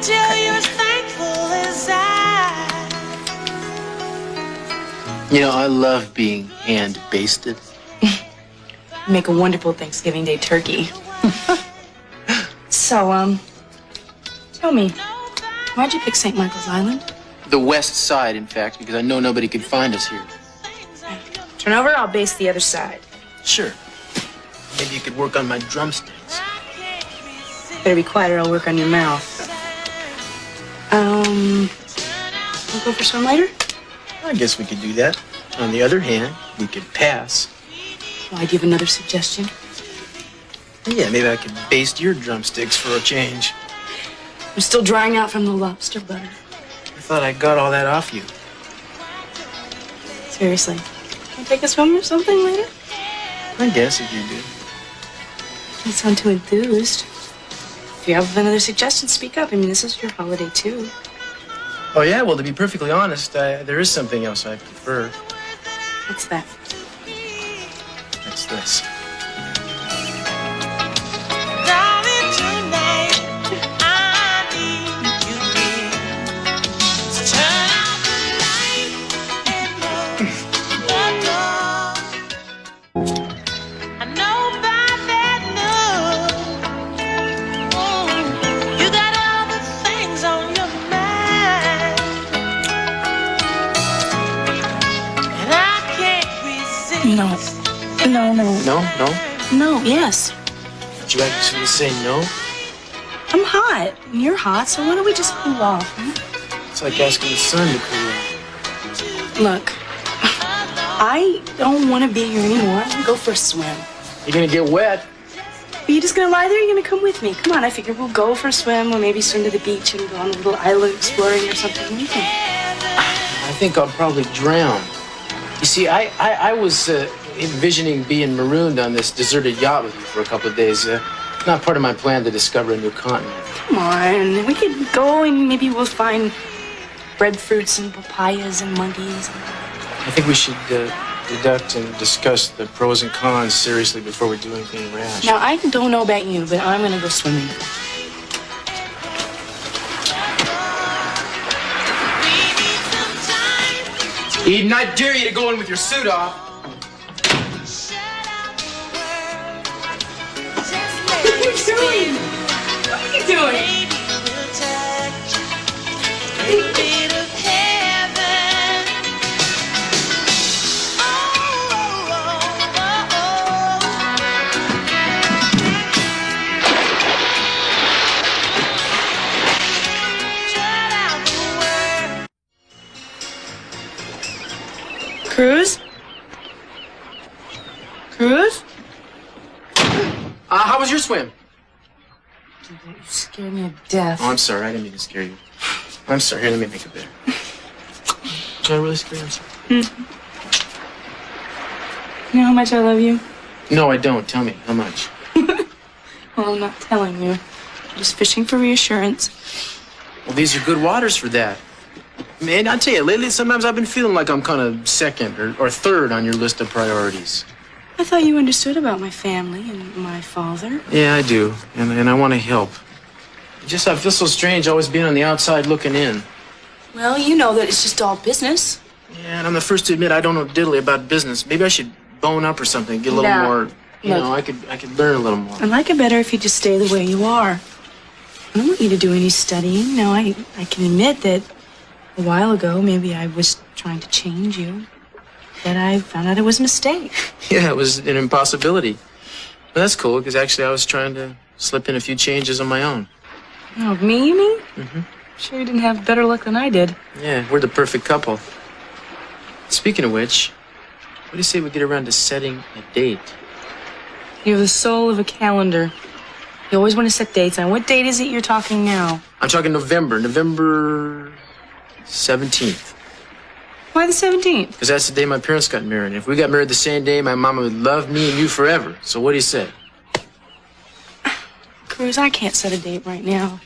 until you're as thankful as I. You know, I love being hand-basted. Make a wonderful Thanksgiving Day turkey. So, tell me, why'd you pick St. Michael's Island? The west side, in fact, because I know nobody could find us here. Turn over, I'll base the other side. Sure. Maybe you could work on my drumsticks. Better be quiet or I'll work on your mouth. We'll go for swim later? I guess we could do that. On the other hand, we could pass. Well, I give another suggestion. Yeah, maybe I could baste your drumsticks for a change. I'm still drying out from the lobster butter. I thought I got all that off you. Seriously. Wanna take a swim or something later? I guess if you do. Don't sound too enthused. If you have another suggestion, speak up. I mean, this is your holiday, too. Oh, yeah? Well, to be perfectly honest, there is something else I prefer. What's that? It's this. Darling, tonight I need you here. So turn out the light and close the door. I know by that look, you got other things on your mind, and I can't resist. No. No. No? No, yes. Would you actually say no? I'm hot. And you're hot, so why don't we just cool off, huh? It's like asking the sun to cool off. Look, I don't want to be here anymore. I'm gonna go for a swim. You're gonna get wet. Are you just gonna lie there or are you gonna come with me? Come on, I figure we'll go for a swim or maybe swim to the beach and go on a little island exploring or something. What do you think? I think I'll probably drown. You see, I was envisioning being marooned on this deserted yacht with you for a couple of days. Not part of my plan to discover a new continent. Come on, we could go and maybe we'll find breadfruits and papayas and monkeys. I think we should deduct and discuss the pros and cons seriously before we do anything rash. Now, I don't know about you, but I'm gonna go swimming. Eden, I dare you to go in with your suit off. What are you doing? What are you doing? Cruz? Cruz? How was your swim? You scared me to death. Oh, I'm sorry. I didn't mean to scare you. I'm sorry. Here, let me make it better. Did I really scare you? I'm sorry. You know how much I love you? No, I don't. Tell me. How much? Well, I'm not telling you. I'm just fishing for reassurance. Well, these are good waters for that. Man, I tell you, lately sometimes I've been feeling like I'm kind of second or third on your list of priorities. I thought you understood about my family and my father. Yeah, I do. And I want to help. Just I feel so strange always being on the outside looking in. Well, you know that it's just all business. Yeah, and I'm the first to admit I don't know diddly about business. Maybe I should bone up or something, get a little more, you know, I could learn a little more. I like it better if you just stay the way you are. I don't want you to do any studying. No, I can admit that a while ago, maybe I was trying to change you. But I found out it was a mistake. Yeah, it was an impossibility. But that's cool, because actually I was trying to slip in a few changes on my own. Oh, me, you mean? Mm-hmm. Sure you didn't have better luck than I did. Yeah, we're the perfect couple. Speaking of which, what do you say we get around to setting a date? You have the soul of a calendar. You always want to set dates. And what date is it you're talking now? I'm talking November 17th. Why the 17th? Because that's the day my parents got married. And if we got married the same day, my mama would love me and you forever. So what do you say? Cruz, I can't set a date right now.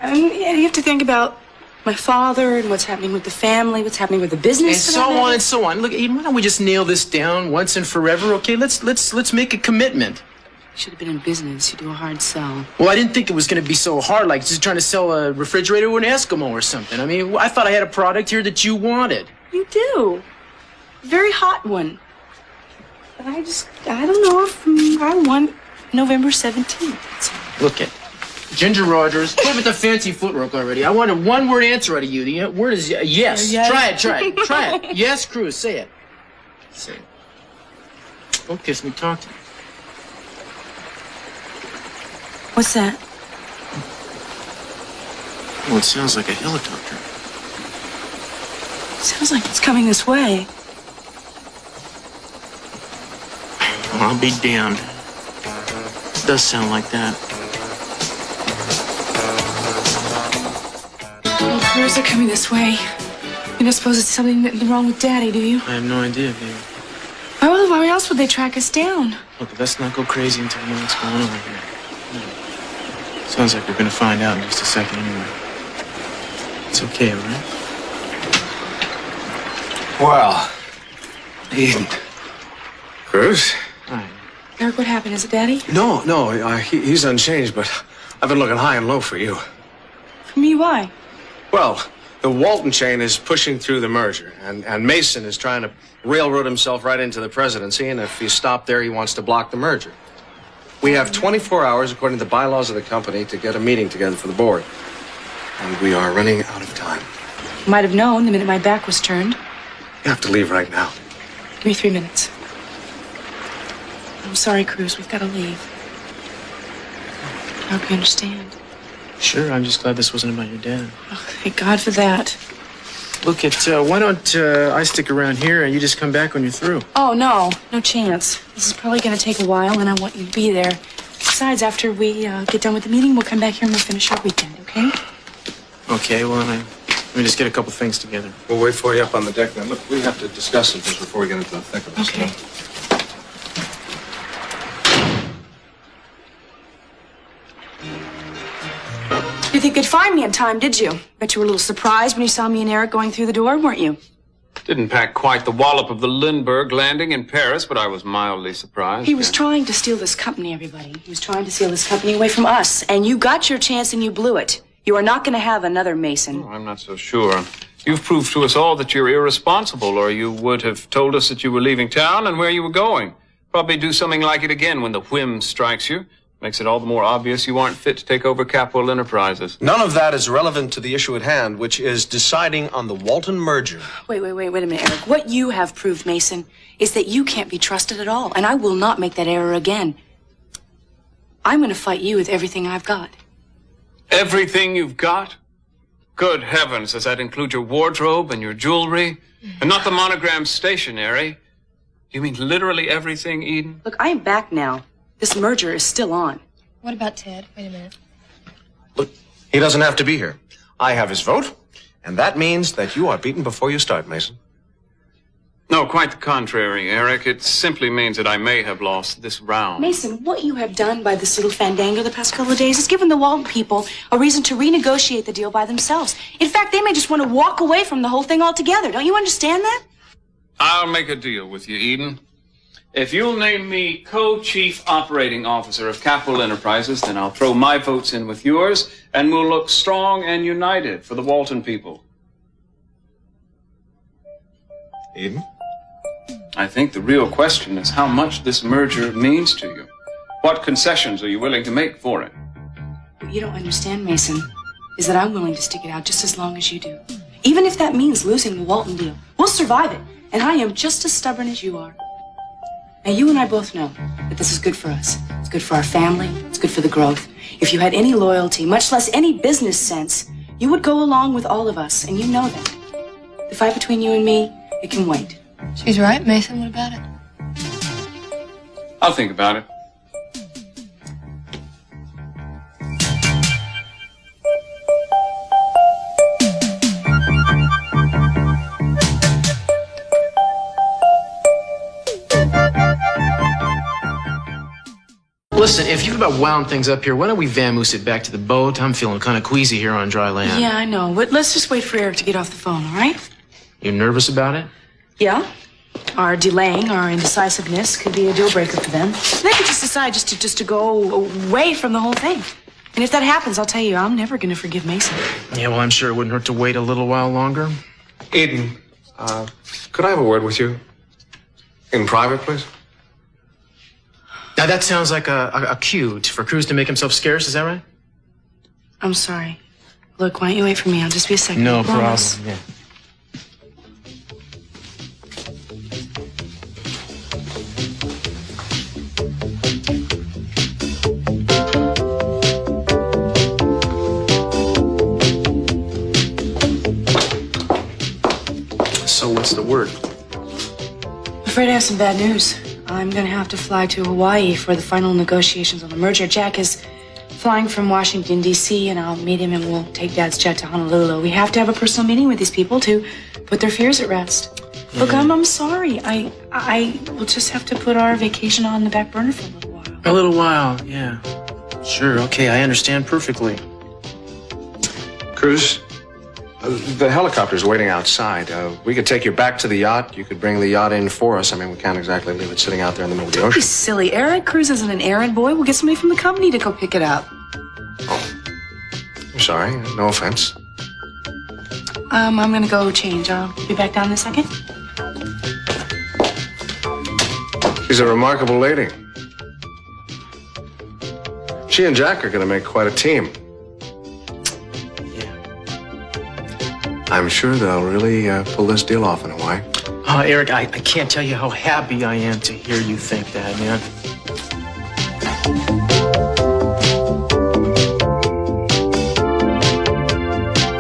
I mean, you have to think about my father and what's happening with the family, what's happening with the business. And so on and so on. Look, Eden, why don't we just nail this down once and forever, okay? Let's make a commitment. Should have been in business. You do a hard sell. Well, I didn't think it was going to be so hard, like just trying to sell a refrigerator to an Eskimo or something. I mean, I thought I had a product here that you wanted. You do. A very hot one. But I don't know if I want November 17th. Look at Ginger Rogers. Play with the fancy footwork already. I want a one-word answer out of you. The word is yes. Yes. Try it. Yes, Cruz. Say it. Say it. Don't kiss me. Talk to me. What's that? Oh, it sounds like a helicopter. Sounds like it's coming this way. Well, I'll be damned. It does sound like that. Oh, Cruz, they're coming this way. You don't suppose it's something wrong with Daddy, do you? I have no idea, baby. Why else would they track us down? Look, let's not go crazy until we know what's going on here. Sounds like we're gonna find out in just a second anyway. It's okay, all right? Well, Eden. Cruz? Hi. Eric, what happened? Is it Daddy? No, he's unchanged, but I've been looking high and low for you. For me, why? Well, the Walton chain is pushing through the merger, and Mason is trying to railroad himself right into the presidency, and if he's stopped there, he wants to block the merger. We have 24 hours, according to the bylaws of the company, to get a meeting together for the board. And we are running out of time. Might have known the minute my back was turned. You have to leave right now. Give me 3 minutes. I'm sorry, Cruz. We've got to leave. I hope you understand. Sure, I'm just glad this wasn't about your dad. Oh, thank God for that. Look, why don't I stick around here and you just come back when you're through? Oh, no. No chance. This is probably going to take a while, and I want you to be there. Besides, after we get done with the meeting, we'll come back here and we'll finish our weekend, okay? Okay, well, let me just get a couple things together. We'll wait for you up on the deck now. Look, we have to discuss some things before we get into the thick of this. Okay. You think they'd find me in time, did you? Bet you were a little surprised when you saw me and Eric going through the door, weren't you? Didn't pack quite the wallop of the Lindbergh landing in Paris, but I was mildly surprised. He was trying to steal this company, everybody. He was trying to steal this company away from us. And you got your chance and you blew it. You are not going to have another Mason. Oh, I'm not so sure. You've proved to us all that you're irresponsible, or you would have told us that you were leaving town and where you were going. Probably do something like it again when the whim strikes you. Makes it all the more obvious you aren't fit to take over Capitol Enterprises. None of that is relevant to the issue at hand, which is deciding on the Walton merger. Wait a minute, Eric. What you have proved, Mason, is that you can't be trusted at all. And I will not make that error again. I'm going to fight you with everything I've got. Everything you've got? Good heavens, does that include your wardrobe and your jewelry? And not the monogram stationery? You mean literally everything, Eden? Look, I am back now. This merger is still on. What about Ted? Wait a minute. Look, he doesn't have to be here. I have his vote, and that means that you are beaten before you start, Mason. No, quite the contrary, Eric. It simply means that I may have lost this round. Mason, what you have done by this little fandango the past couple of days has given the Walton people a reason to renegotiate the deal by themselves. In fact, they may just want to walk away from the whole thing altogether. Don't you understand that? I'll make a deal with you, Eden. If you'll name me co-chief operating officer of Capitol Enterprises, then I'll throw my votes in with yours, and we'll look strong and united for the Walton people. Eden? I think the real question is how much this merger means to you. What concessions are you willing to make for it? What you don't understand, Mason, is that I'm willing to stick it out just as long as you do. Even if that means losing the Walton deal. We'll survive it, and I am just as stubborn as you are. Now, you and I both know that this is good for us. It's good for our family. It's good for the growth. If you had any loyalty, much less any business sense, you would go along with all of us, and you know that. The fight between you and me, it can wait. She's right, Mason. What about it? I'll think about it. Listen, if you've about wound things up here, why don't we vamoose it back to the boat? I'm feeling kind of queasy here on dry land. Yeah, I know, but let's just wait for Eric to get off the phone, all right? You nervous about it? Yeah? our delaying, our indecisiveness could be a deal breaker for them. They could just decide just to go away from the whole thing. And if that happens, I'll tell you, I'm never going to forgive Mason. Yeah, well, I'm sure it wouldn't hurt to wait a little while longer. Eden, could I have a word with you? In private, please? Now, that sounds like a cue for Cruz to make himself scarce, is that right? I'm sorry. Look, why don't you wait for me? I'll just be a second. No I problem, promise. yeah. So what's the word? I'm afraid I have some bad news. I'm going to have to fly to Hawaii for the final negotiations on the merger. Jack is flying from Washington, D.C., and I'll meet him and we'll take Dad's jet to Honolulu. We have to have a personal meeting with these people to put their fears at rest. Look, I'm sorry. I will just have to put our vacation on the back burner for a little while. A little while, yeah. Sure, okay, I understand perfectly. Cruz, the helicopter's waiting outside. We could take you back to the yacht. You could bring the yacht in for us. I mean, we can't exactly leave it sitting out there in the middle of the Don't be ocean. silly. Eric Cruz isn't an errand boy. We'll get somebody from the company to go pick it up. Oh, I'm sorry. No offense. I'm going to go change. I'll be back down in a second. She's a remarkable lady. She and Jack are going to make quite a team. I'm sure they'll really pull this deal off in Hawaii. Eric, I can't tell you how happy I am to hear you think that, man.